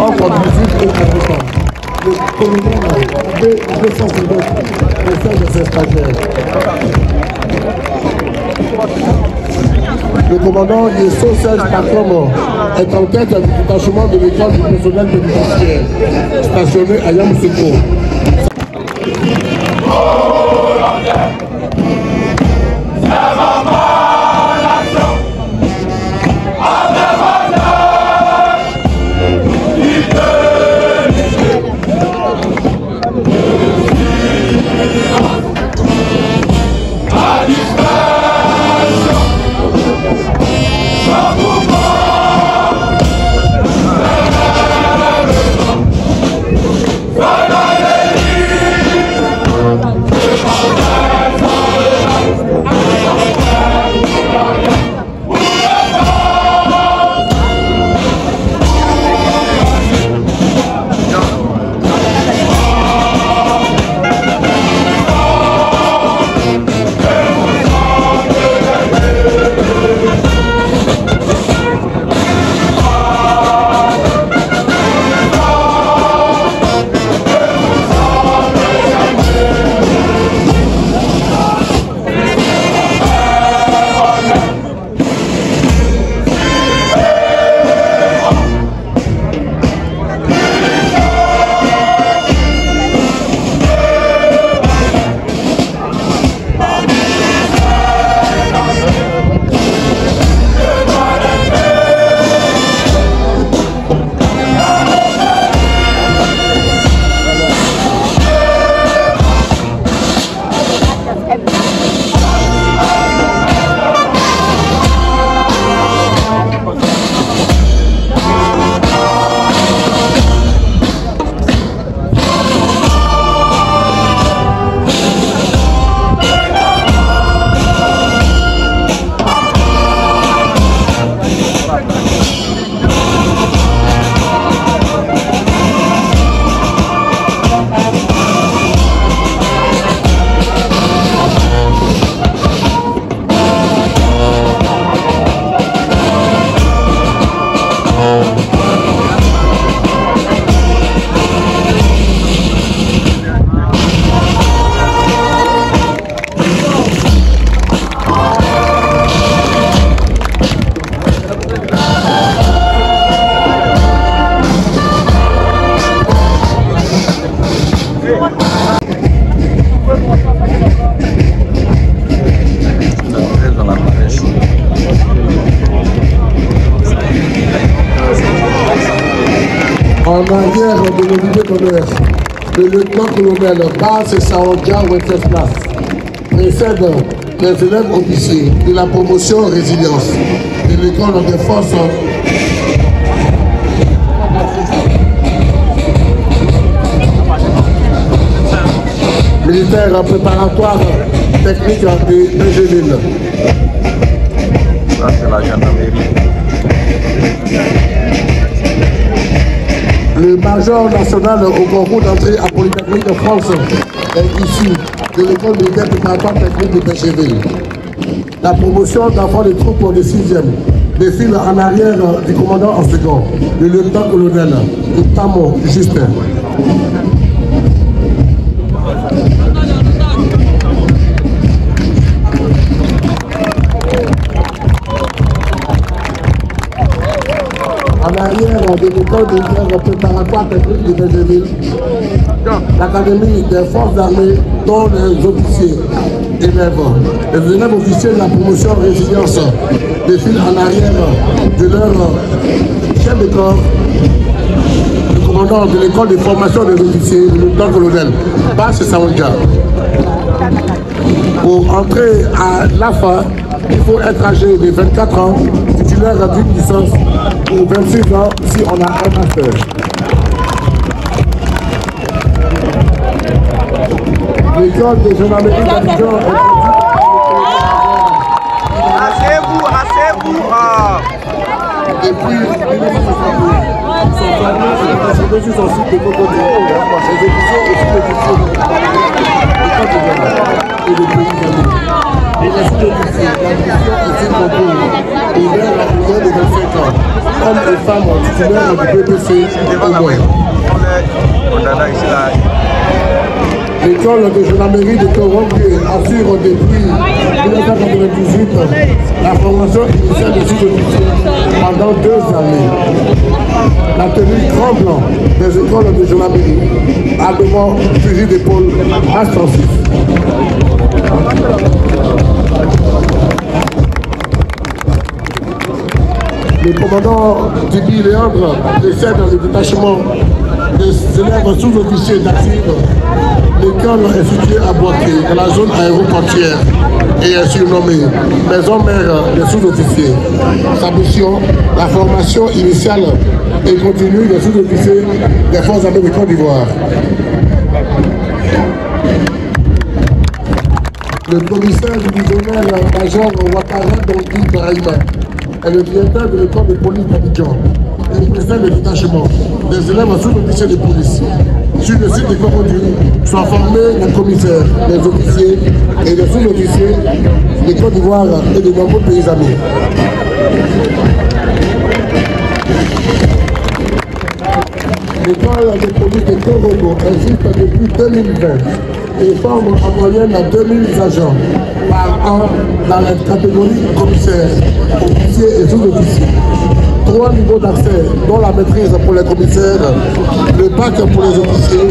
entre musique et compétence. Le colonel a 250 messages de ses stagiaires. Le commandant Yesso Serge Pakom est en tête du détachement de l'école du personnel pénitentiaire stationné à Yamoussoukro. En arrière de l'unité d'honneur, le lieutenant-colonel Basse Saonja Wenceslas précède les élèves officiers de la promotion résilience de l'école des forces militaires préparatoires techniques de Bégéville. Ça, c'est la gendarmerie. Le major national au concours d'entrée à Polytechnique de France est issu de l'école militaire préparatoire technique de Bégéville. La promotion d'enfants de troupes de 6e défile en arrière du commandant en second, le lieutenant-colonel Tamo Justin. En arrière de l'école militaire préparatoire technique de Bégéville, l'académie des forces armées, dont les officiers élèves, les élèves officiers de la promotion résilience défilent en arrière de leur chef de corps, le commandant de l'école de formation des officiers, le lieutenant-colonel Basse Saonja. Pour entrer à l'AFA, il faut être âgé de 24 ans, titulaire d'une licence, ou 26 ans si on a un master. L'école de gendarmerie d'Abidjan est Asseyez-vous. Depuis 1962, son famille est assurée sur son site de Cocotier. Les officiers et sous-officiers de l'école de gendarmerie et de pays. Et les sous-officiers, la mission est une concours ouvert à la moyenne de 25 ans. Hommes et femmes titulaires du BPC au moins. L'école de gendarmerie de Toronto assure depuis 1998 la formation initiale des sous-officiers pendant 2 années. La tenue grand blanc des écoles de gendarmerie, armement, fusil d'épaule, ascensif. Le commandant Didier Léandre décède dans le détachement des élèves sous-officiers d'active. L'école est située à Boaké, dans la zone aéroportière, et est surnommée Maison Mère des sous-officiers. Sa mission, la formation initiale et continue des sous-officiers des forces armées de Côte d'Ivoire. Le commissaire divisionnaire major Ouattara Dondi Brahima est le directeur de l'école de police d'Abidjan et le président du détachement des élèves sous-officiers de police. Sur le site de Corodu sont formés les commissaires, les officiers et les sous-officiers de Côte d'Ivoire et de nombreux pays amis. L'école de police de Corodu existe depuis 2020 et forme en moyenne à 2000 agents par an dans les catégories commissaires, officiers et sous-officiers. 3 niveaux d'accès, dont la maîtrise pour les commissaires, le bac pour les officiers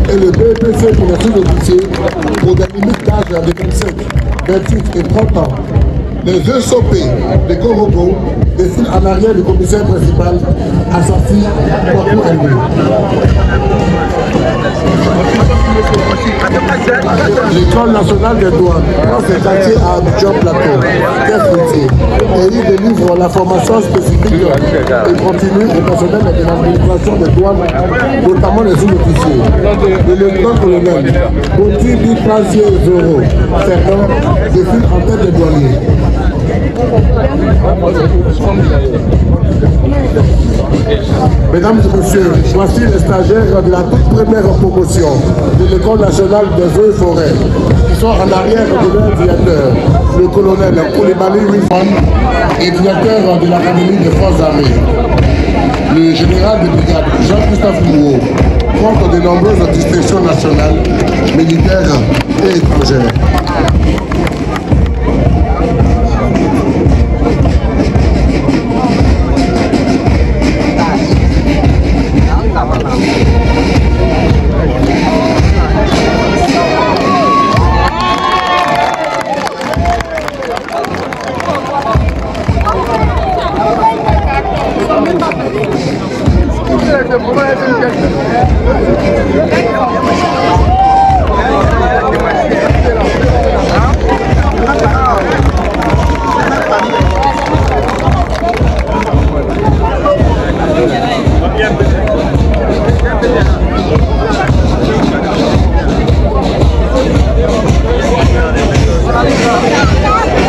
et le BPC pour les sous-officiers, pour des limites d'âge de 27, 28 et 30 ans. Les ESOP de Korobo défilent en arrière du commissaire principal, assorti Kwaku Elmé. L'école nationale des douanes dans ses quartiers à Abidjan Plateau, Caisse-Routier, et il délivre la formation spécifique et continue au personnel de l'administration des douanes, notamment les sous-officiers. Le lieutenant-colonel Boti Bitrazier Zoro, Sergent, défile en tête des douaniers. Mesdames et messieurs, voici les stagiaires de la toute première promotion de l'École nationale des eaux et forêts, qui sont en arrière de leur directeur, le colonel Koulibaly Rizwan, et directeur de l'Académie des Forces armées. Le général de brigade Jean-Christophe Mouot compte de nombreuses distinctions nationales, militaires et étrangères.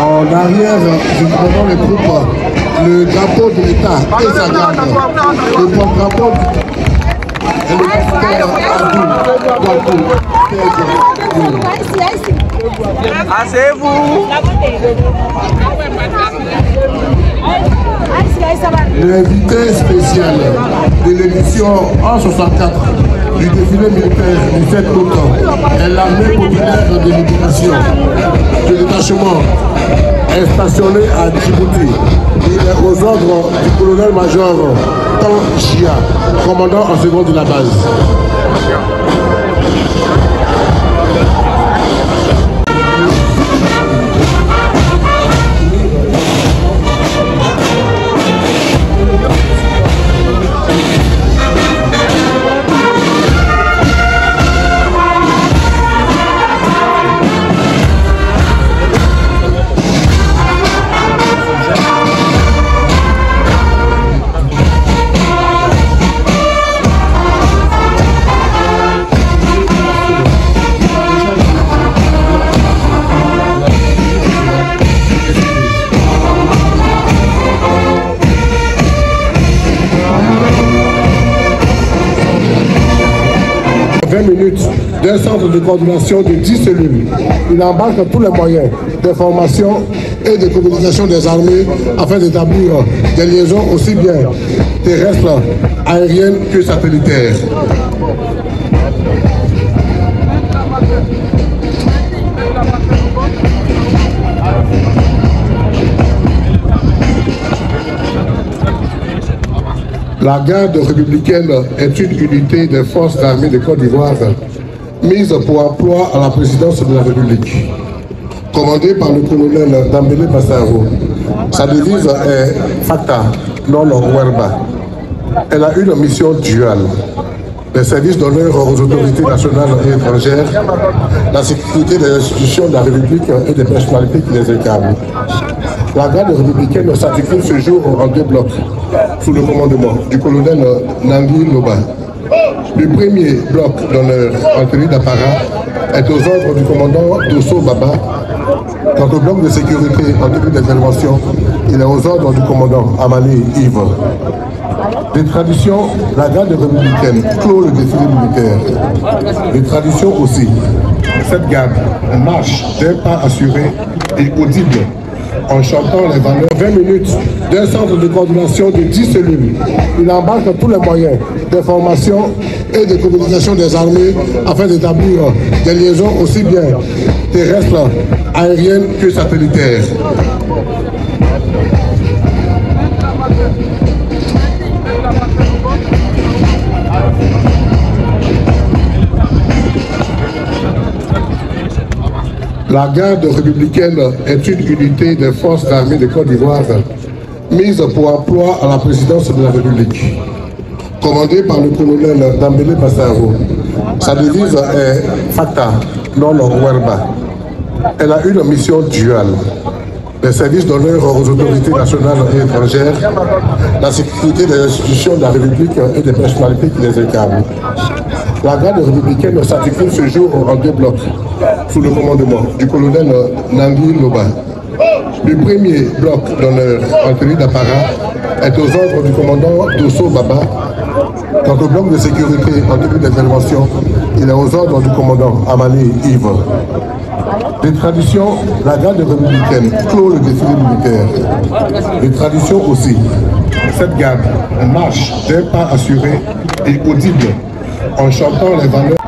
En arrière, nous prenons les troupes, le drapeau de l'État et sa garde, le porte-drapeau et le capitaine Asseyez-vous. L'invité spécial de l'édition 164 du défilé militaire du 7 août est l'armée populaire de libération. Le détachement est stationné à Djibouti. Il est aux ordres du colonel-major Tan Chia, commandant en second de la base. 20 minutes d'un centre de coordination de 10 cellules. Il embarque tous les moyens d'information et de communication des armées afin d'établir des liaisons aussi bien terrestres, aériennes que satellitaires. La garde républicaine est une unité des forces armées de Côte d'Ivoire mise pour emploi à la présidence de la République. Commandée par le colonel Dambélé Bassaro, sa devise est Facta, non Werba. Elle a une mission duale. Les services d'honneur aux autorités nationales et étrangères, la sécurité des institutions de la République et des personnalités qui les incarnent. La garde républicaine s'articule ce jour en 2 blocs, sous le commandement du colonel Nangui Loba. Le premier bloc d'honneur en tenue d'apparat est aux ordres du commandant Dosso Baba. Quant au bloc de sécurité en tenue d'intervention, il est aux ordres du commandant Amani Yves. Les traditions, la garde républicaine clôt le défilé militaire. Les traditions aussi. Cette garde marche d'un pas assuré et audible en chantant les valeurs. 20 minutes d'un centre de coordination de 10 cellules. Il embarque tous les moyens d'information et de communication des armées afin d'établir des liaisons aussi bien terrestres, aériennes que satellitaires. La garde républicaine est une unité des forces armées de Côte d'Ivoire mise pour emploi à la présidence de la République. Commandée par le colonel Dambélé Bassaro, sa devise est Facta, non Werba. Elle a une mission duale. Les services d'honneur aux autorités nationales et étrangères, la sécurité des institutions de la République et des personnalités qui les incarnent. La garde républicaine s'articule ce jour en 2 blocs, sous le commandement du colonel Nangui Loba. Le premier bloc d'honneur en tenue d'apparat est aux ordres du commandant Dosso Baba. Quant au bloc de sécurité en tenue d'intervention, il est aux ordres du commandant Amani Yves. Les traditions, la garde républicaine clôt le défilé militaire. Les traditions aussi. Cette garde marche d'un pas assuré et audible en chantant les valeurs.